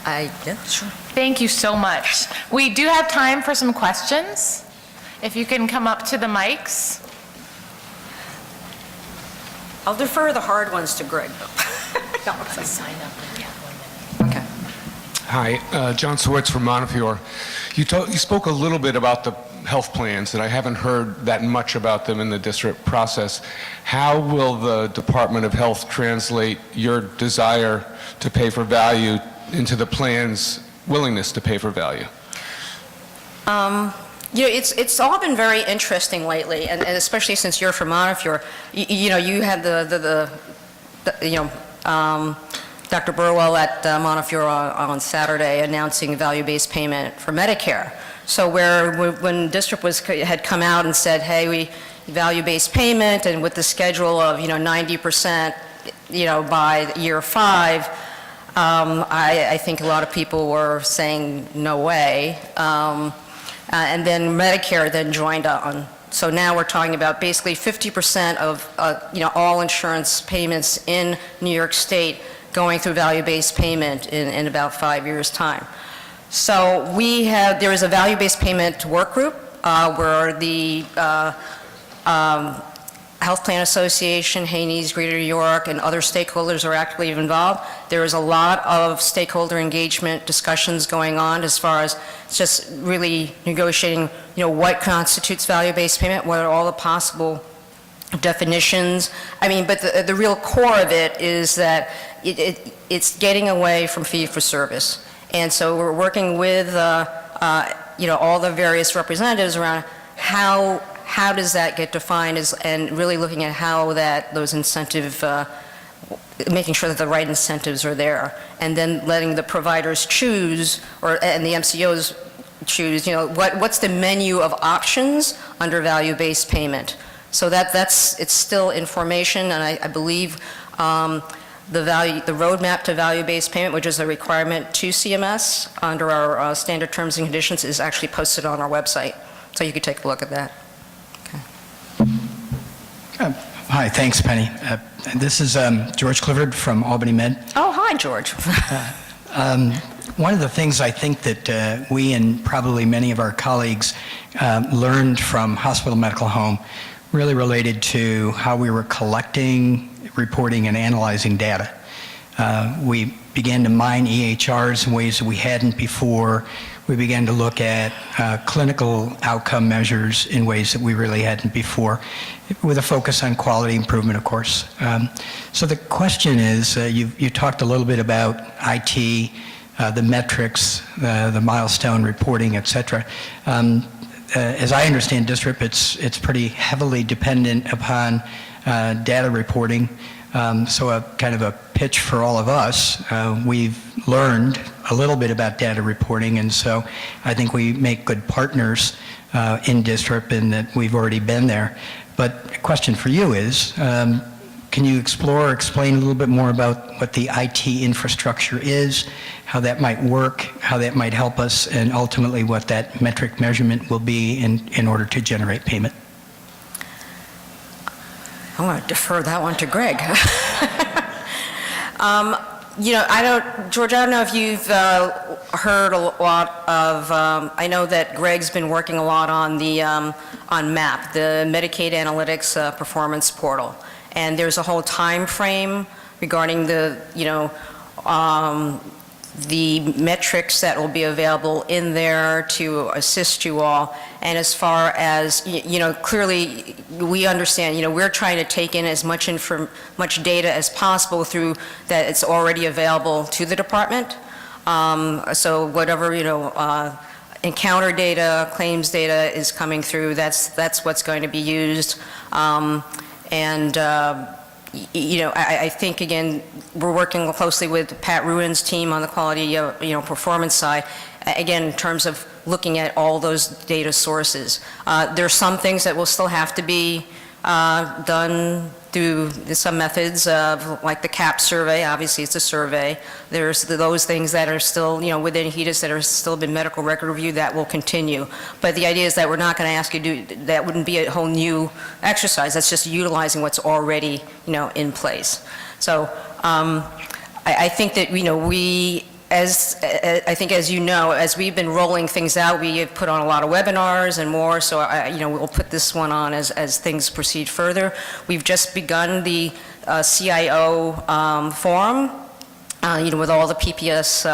Yeah, sure. Thank you so much. We do have time for some questions. If you can come up to the mics. I'll defer the hard ones to Greg, though. Sign up. Okay. Hi, John Swartz from Montefiore. You spoke a little bit about the health plans, and I haven't heard that much about them in the DSRIP process. How will the Department of Health translate your desire to pay for value into the plan's willingness to pay for value? You know, it's all been very interesting lately, and especially since you're from Montefiore. You know, you had Dr. Burwell at Montefiore on Saturday announcing value-based payment for Medicare. So when DSRIP had come out and said, hey, we value-based payment, and with the schedule of 90% by year 5, I think a lot of people were saying no way. And then Medicare then joined on. So now we're talking about basically 50% of all insurance payments in New York State going through value-based payment in about 5 years' time. So there is a value-based payment work group where the Health Plan Association, Haney's, Greater New York, and other stakeholders are actively involved. There is a lot of stakeholder engagement discussions going on as far as just really negotiating, what constitutes value-based payment, what are all the possible definitions. I mean, but the real core of it is that it's getting away from fee-for-service. And so we're working with, all the various representatives around how does that get defined, and really looking at how those incentive, making sure that the right incentives are there, and then letting the providers choose, and the MCOs choose, what's the menu of options under value-based payment. So it's still in formation, and I believe the roadmap to value-based payment, which is a requirement to CMS under our standard terms and conditions, is actually posted on our website. So you could take a look at that. Hi, thanks, Penny. This is George Clifford from Albany Med. Oh, hi, George. One of the things I think that we and probably many of our colleagues learned from hospital medical home really related to how we were collecting, reporting, and analyzing data. We began to mine EHRs in ways that we hadn't before. We began to look at clinical outcome measures in ways that we really hadn't before, with a focus on quality improvement, of course. So the question is, you talked a little bit about IT, the metrics, the milestone reporting, et cetera. As I understand DSRIP, it's pretty heavily dependent upon data reporting. So a kind of a pitch for all of us. We've learned a little bit about data reporting, and so I think we make good partners in DSRIP, in that we've already been there. But a question for you is, can you explore or explain a little bit more about what the IT infrastructure is, how that might work, how that might help us, and ultimately what that metric measurement will be in order to generate payment? I'm going to defer that one to Greg. George, I don't know if you've heard a lot of, I know that Greg's been working a lot on MAP, the Medicaid Analytics Performance Portal. And there's a whole time frame regarding the metrics that will be available in there to assist you all. And as far as, clearly we understand, we're trying to take in as much data as possible through that it's already available to the department. So whatever, encounter data, claims data is coming through, that's what's going to be used. I think, again, we're working closely with Pat Ruin's team on the quality, performance side, again, in terms of looking at all those data sources. There are some things that will still have to be done through some methods of, like the CAP survey. Obviously, it's a survey. There's those things that are still, within HEDIS that are still in medical record review that will continue. But the idea is that we're not going to ask you to do, that wouldn't be a whole new exercise. That's just utilizing what's already, in place. So I think that, we I think as you know, as we've been rolling things out, we have put on a lot of webinars and more, so we'll put this one on as things proceed further. We've just begun the CIO forum, with all the PPS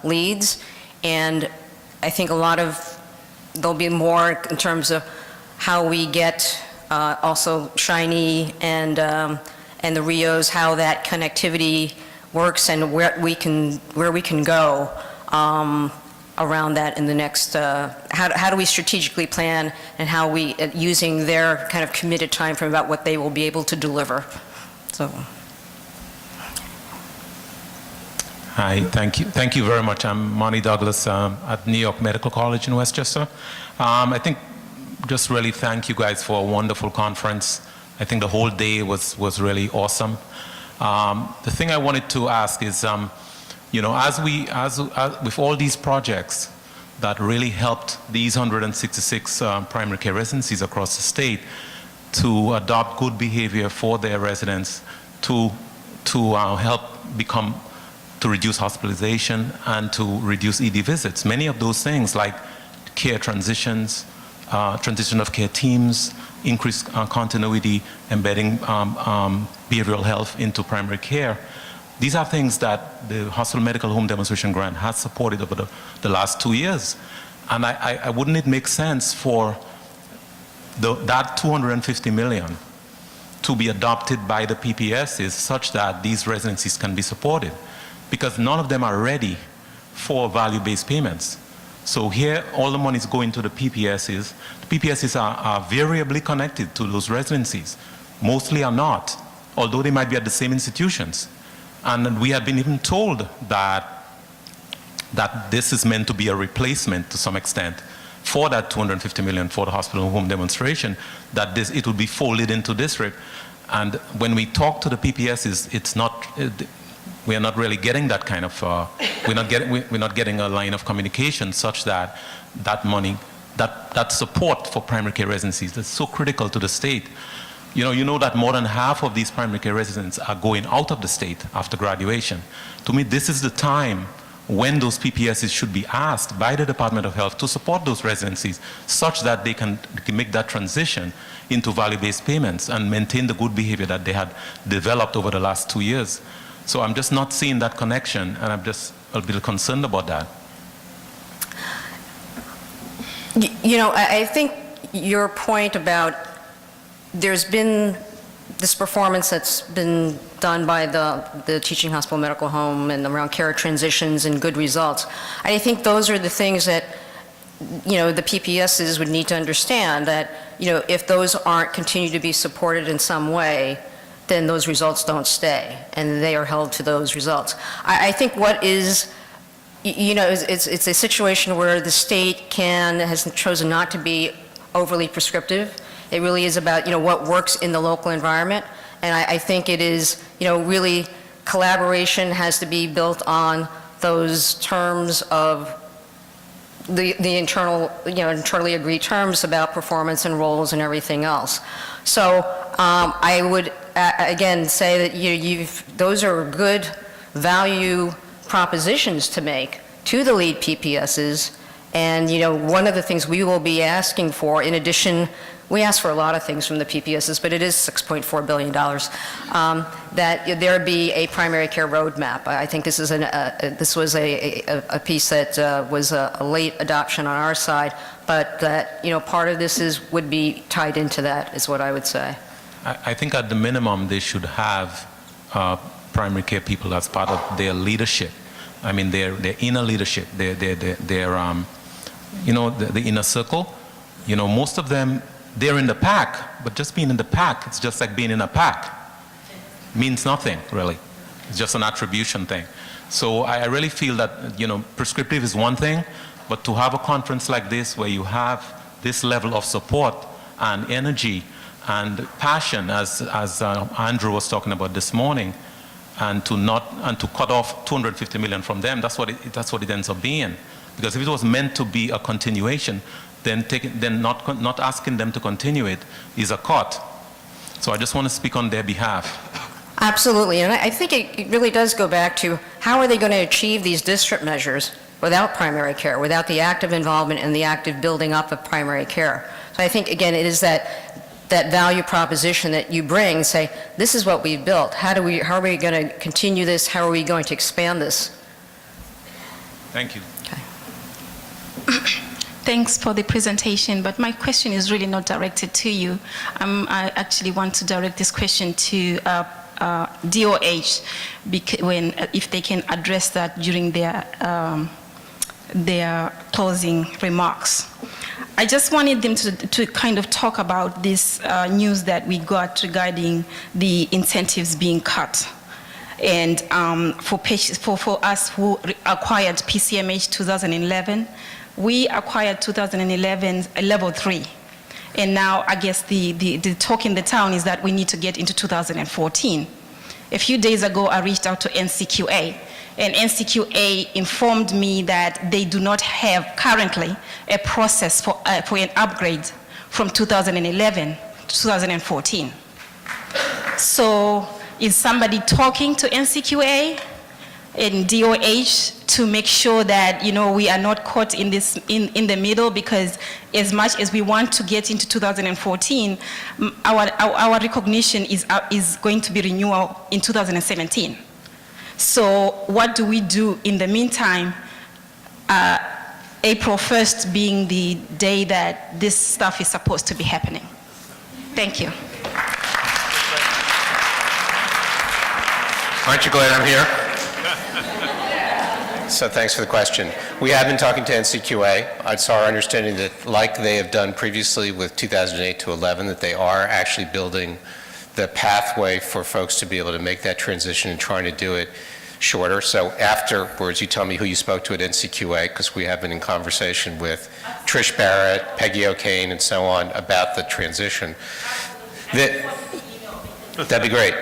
leads, and I think there'll be more in terms of how we get also Shiny and the Rios, how that connectivity works and where we can go around that in the next, how do we strategically plan, and how we, using their kind of committed time frame about what they will be able to deliver. So. Hi, thank you. Thank you very much. I'm Monty Douglas at New York Medical College in Westchester. I think just really thank you guys for a wonderful conference. I think the whole day was really awesome. The thing I wanted to ask is, with all these projects that really helped these 166 primary care residencies across the state to adopt good behavior for their residents, to help to reduce hospitalization and to reduce ED visits. Many of those things like care transitions, transition of care teams, increased continuity, embedding behavioral health into primary care. These are things that the Hospital Medical Home Demonstration Grant has supported over the last 2 years. And wouldn't it make sense for that $250 million to be adopted by the PPSs such that these residencies can be supported? Because none of them are ready for value-based payments. So here, all the money is going to the PPSs. The PPSs are variably connected to those residencies. Mostly are not, although they might be at the same institutions. And we have been even told that this is meant to be a replacement to some extent for that $250 million for the hospital home demonstration, that it will be folded into DSRIP. And when we talk to the PPSs, it's not, we are not really getting that kind of, we're not getting a line of communication such that that money, that support for primary care residencies that's so critical to the state. You know that more than half of these primary care residents are going out of the state after graduation. To me, this is the time when those PPSs should be asked by the Department of Health to support those residencies such that they can make that transition into value-based payments and maintain the good behavior that they had developed over the last 2 years. So I'm just not seeing that connection, and I'm just a little concerned about that. I think your point about there's been this performance that's been done by the teaching hospital medical home and around care transitions and good results. I think those are the things that, the PPSs would need to understand, that, if those aren't continued to be supported in some way, then those results don't stay, and they are held to those results. I think what is, it's a situation where the state has chosen not to be overly prescriptive. It really is about, what works in the local environment, and I think it is, really collaboration has to be built on those terms of the internally agreed terms about performance and roles and everything else. So I would again say that those are good value propositions to make to the lead PPSs, and one of the things we will be asking for, in addition, we ask for a lot of things from the PPSs, but it is $6.4 billion, that there be a primary care roadmap. I think this was a piece that was a late adoption on our side, but that part of this would be tied into that, is what I would say. I think at the minimum they should have primary care people as part of their leadership. I mean, their inner leadership, their the inner circle. Most of them, they're in the pack, but just being in the pack, it's just like being in a pack. Means nothing, really. It's just an attribution thing. So I really feel that, prescriptive is one thing, but to have a conference like this where you have this level of support and energy and passion, as Andrew was talking about this morning, and to cut off $250 million from them, that's what it ends up being. Because if it was meant to be a continuation, then not asking them to continue it is a cut. So I just want to speak on their behalf. Absolutely, and I think it really does go back to how are they going to achieve these DSRIP measures without primary care, without the active involvement and the active building up of primary care. So I think, again, it is that value proposition that you bring, say, this is what we've built. How are we going to continue this? How are we going to expand this? Thank you. Thanks for the presentation, but my question is really not directed to you. I actually want to direct this question to DOH, if they can address that during their closing remarks. I just wanted them to kind of talk about this news that we got regarding the incentives being cut. And for us who acquired PCMH 2011, we acquired 2011 level 3. And now I guess the talk in the town is that we need to get into 2014. A few days ago, I reached out to NCQA, and NCQA informed me that they do not have currently a process for an upgrade from 2011 to 2014. So is somebody talking to NCQA and DOH to make sure that, you know, we are not caught in this in the middle? Because as much as we want to get into 2014, our recognition is going to be renewal in 2017. So what do we do in the meantime, April 1st being the day that this stuff is supposed to be happening? Thank you. Aren't you glad I'm here? So thanks for the question. We have been talking to NCQA. It's our understanding that, like they have done previously with 2008 to 11, that they are actually building the pathway for folks to be able to make that transition and trying to do it shorter. So afterwards, you tell me who you spoke to at NCQA, because we have been in conversation with Trish Barrett, Peggy O'Kane, and so on about the transition. That'd be great.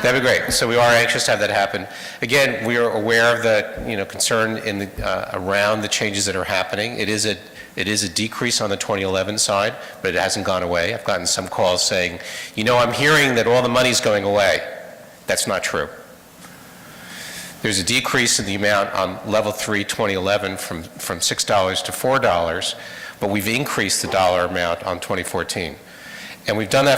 That'd be great. So we are anxious to have that happen. Again, we are aware of the concern in the, around the changes that are happening. It is a decrease on the 2011 side, but it hasn't gone away. I've gotten some calls saying, I'm hearing that all the money's going away. That's not true. There's a decrease in the amount on level 3 2011 from $6 to $4, but we've increased the dollar amount on 2014. And we've done that